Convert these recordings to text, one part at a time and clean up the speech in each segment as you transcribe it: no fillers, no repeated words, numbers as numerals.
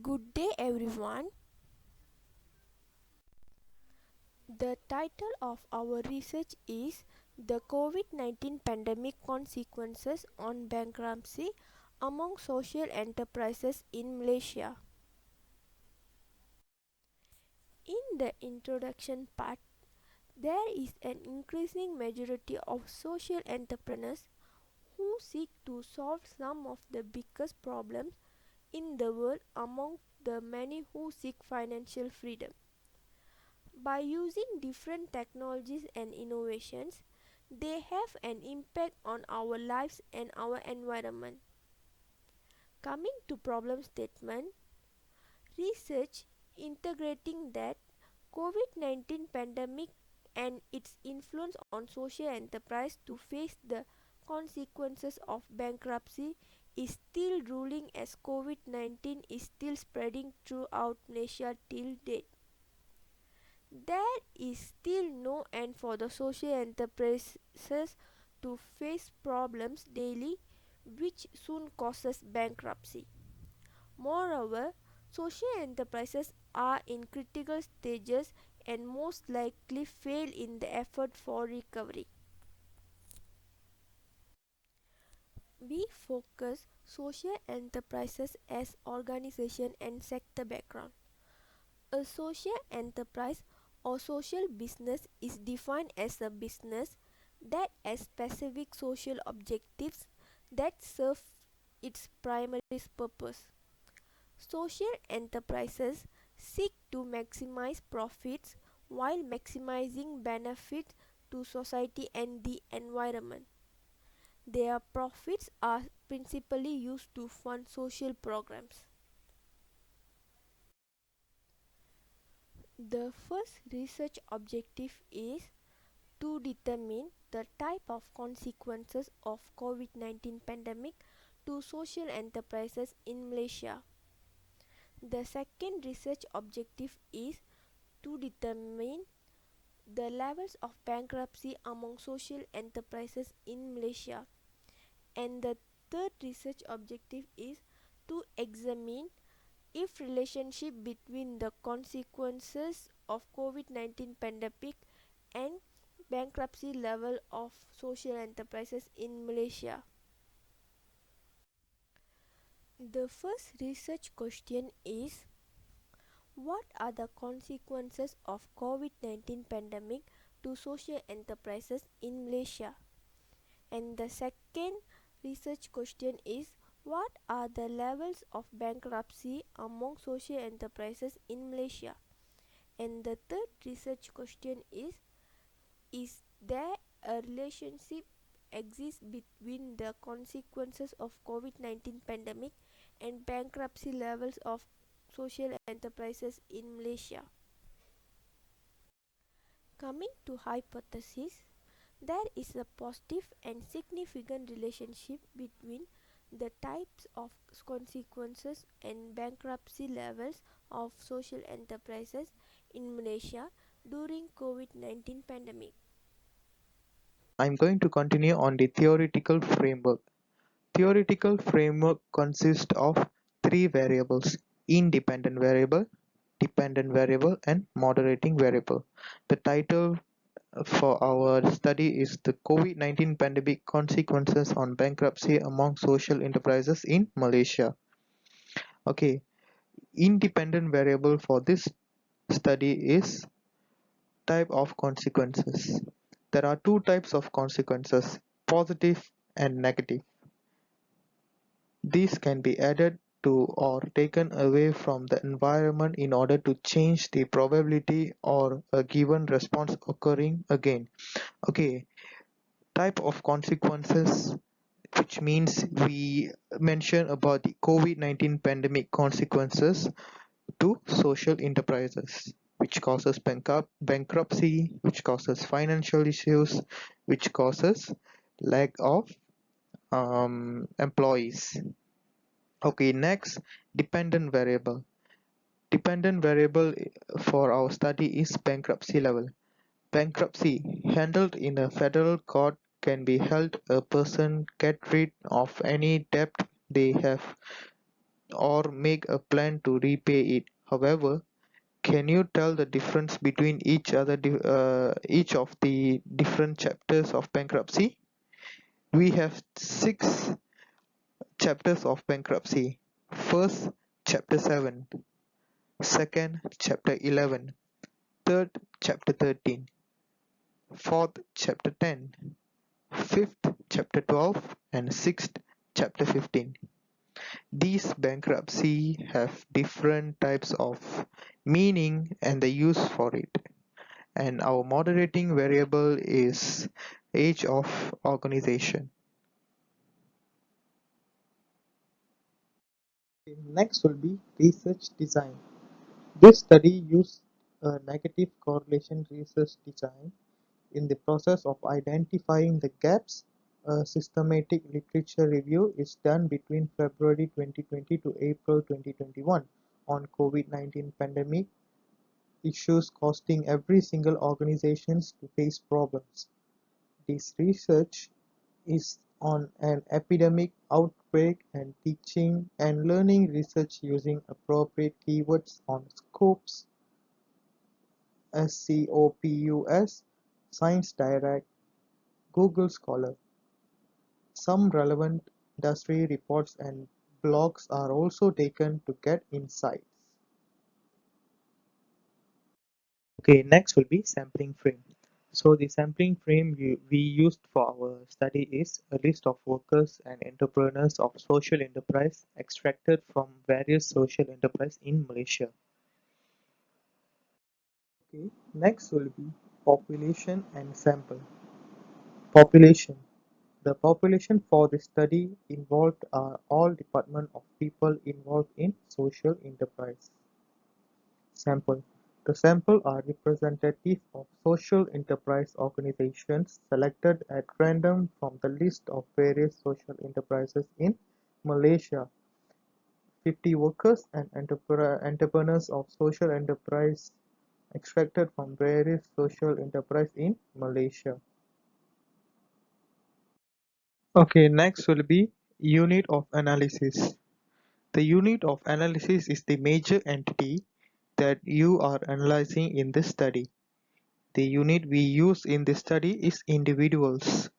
Good day, everyone. The title of our research is The COVID-19 Pandemic Consequences on Bankruptcy Among Social Enterprises in Malaysia. In the introduction part, there is an increasing majority of social entrepreneurs who seek to solve some of the biggest problems in the world among the many who seek financial freedom. By using different technologies and innovations, they have an impact on our lives and our environment. Coming to problem statement, research integrating that COVID-19 pandemic and its influence on social enterprise to face the consequences of bankruptcy is still ruling as COVID-19 is still spreading throughout Asia till date. There is still no end for the social enterprises to face problems daily which soon causes bankruptcy. Moreover, social enterprises are in critical stages and most likely fail in the effort for recovery. We focus social enterprises as organization and sector background. A social enterprise or social business is defined as a business that has specific social objectives that serve its primary purpose. Social enterprises seek to maximize profits while maximizing benefits to society and the environment. Their profits are principally used to fund social programs. The first research objective is to determine the type of consequences of COVID-19 pandemic to social enterprises in Malaysia. The second research objective is to determine the levels of bankruptcy among social enterprises in Malaysia. And the third research objective is to examine if relationship between the consequences of COVID-19 pandemic and bankruptcy level of social enterprises in Malaysia. The first research question is, what are the consequences of COVID-19 pandemic to social enterprises in Malaysia? And the second research question is, what are the levels of bankruptcy among social enterprises in Malaysia? And the third research question is there a relationship exists between the consequences of COVID-19 pandemic and bankruptcy levels of social enterprises in Malaysia? Coming to hypothesis, there is a positive and significant relationship between the types of consequences and bankruptcy levels of social enterprises in Malaysia during COVID-19 pandemic. I'm going to continue on the theoretical framework. Theoretical framework consists of three variables: independent variable, dependent variable, and moderating variable. The title for our study is the COVID-19 pandemic consequences on bankruptcy among social enterprises in Malaysia. Okay, independent variable for this study is type of consequences. There are two types of consequences, positive and negative. These can be added to or taken away from the environment in order to change the probability or a given response occurring again. Okay, type of consequences, which means we mention about the COVID-19 pandemic consequences to social enterprises, which causes bankruptcy, which causes financial issues, which causes lack of employees. Okay, next, dependent variable. Dependent variable for our study is bankruptcy level. Bankruptcy, handled in a federal court, can be held a person get rid of any debt they have or make a plan to repay it. However, can you tell the difference between each of the different chapters of bankruptcy? We have six chapters of bankruptcy. First, chapter 7. Second, chapter 11. Third, chapter 13. Fourth, chapter 10. Fifth, chapter 12. And sixth, chapter 15. These bankruptcy have different types of meaning and the use for it. And our moderating variable is age of organization. Next will be research design. This study used a negative correlation research design. In the process of identifying the gaps, a systematic literature review is done between February 2020 to April 2021 on COVID-19 pandemic issues causing every single organizations to face problems. This research is on an epidemic outbreak and teaching and learning research using appropriate keywords on Scopus, SCOPUS, Science Direct, Google Scholar. Some relevant industry reports and blogs are also taken to get insights. Okay, next will be sampling frame. So the sampling frame we used for our study is a list of workers and entrepreneurs of social enterprise extracted from various social enterprise in Malaysia. Okay, next will be population and sample. Population. The population for the study involved are all department of people involved in social enterprise. Sample: the sample are representative of social enterprise organizations selected at random from the list of various social enterprises in Malaysia. 50 workers and entrepreneurs of social enterprise extracted from various social enterprise in Malaysia. Okay, next will be unit of analysis. The unit of analysis is the major entity that you are analyzing in this study. The unit we use in this study is individuals.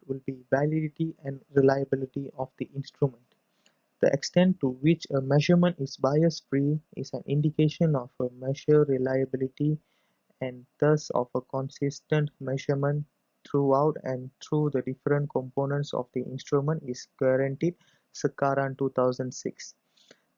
Will be validity and reliability of the instrument. The extent to which a measurement is bias-free is an indication of a measure reliability and thus of a consistent measurement throughout and through the different components of the instrument is guaranteed. Sekarang 2006.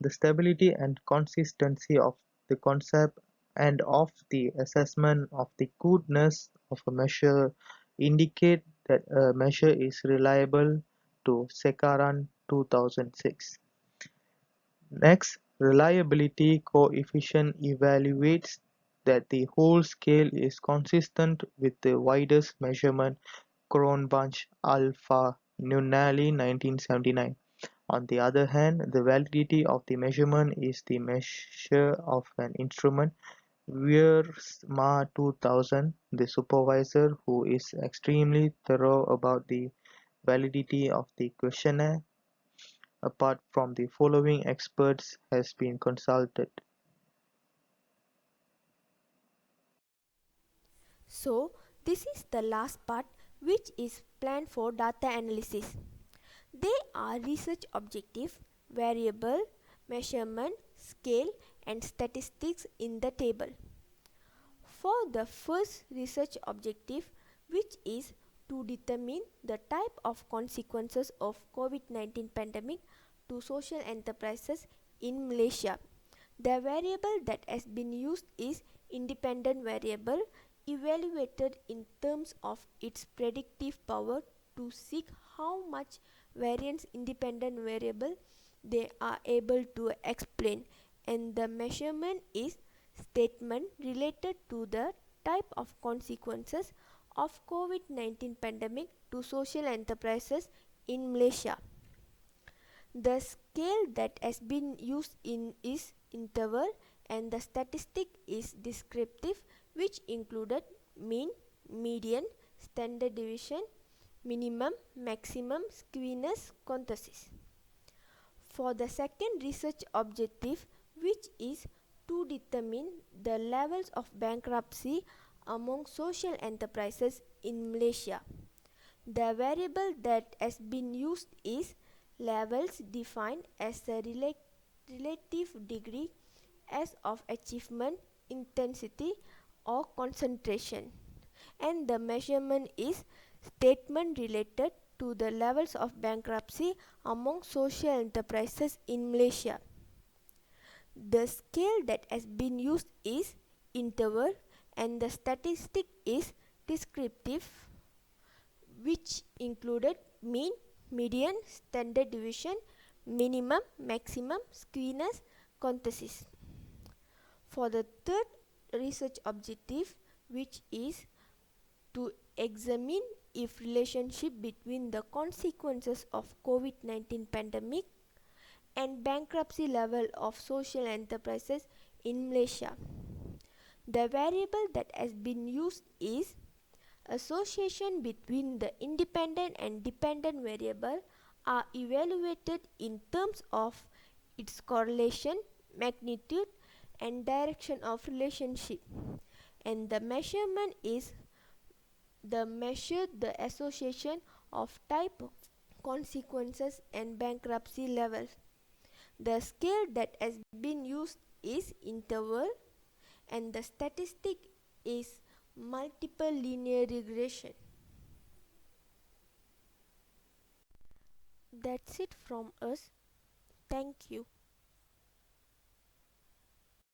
The stability and consistency of the concept and of the assessment of the goodness of a measure indicate that a measure is reliable to Sekarang 2006. Next, reliability coefficient evaluates that the whole scale is consistent with the widest measurement Cronbach alpha Nunali 1979. On the other hand, the validity of the measurement is the measure of an instrument. Wiersma 2000, the supervisor who is extremely thorough about the validity of the questionnaire, apart from the following experts, has been consulted. So, this is the last part, which is planned for data analysis. They are research objective, variable, measurement, scale, and statistics in the table. For the first research objective, which is to determine the type of consequences of COVID-19 pandemic to social enterprises in Malaysia, the variable that has been used is independent variable, evaluated in terms of its predictive power to seek how much variance independent variable they are able to explain, and the measurement is statement related to the type of consequences of COVID-19 pandemic to social enterprises in Malaysia. The scale that has been used in is interval, and the statistic is descriptive, which included mean, median, standard deviation, minimum, maximum, skewness, consensus. For the second research objective, which is to determine the levels of bankruptcy among social enterprises in Malaysia, the variable that has been used is levels defined as the relative degree as of achievement, intensity or concentration, and the measurement is statement related to the levels of bankruptcy among social enterprises in Malaysia. The scale that has been used is interval and the statistic is descriptive, which included mean, median, standard deviation, minimum, maximum, skewness, consensus. For the third research objective, which is to examine if relationship between the consequences of COVID-19 pandemic and bankruptcy level of social enterprises in Malaysia. The variable that has been used is association between the independent and dependent variable are evaluated in terms of its correlation, magnitude and direction of relationship, and the measurement is the association of type of consequences and bankruptcy level. The scale that has been used is interval and the statistic is multiple linear regression. That's it from us. Thank you.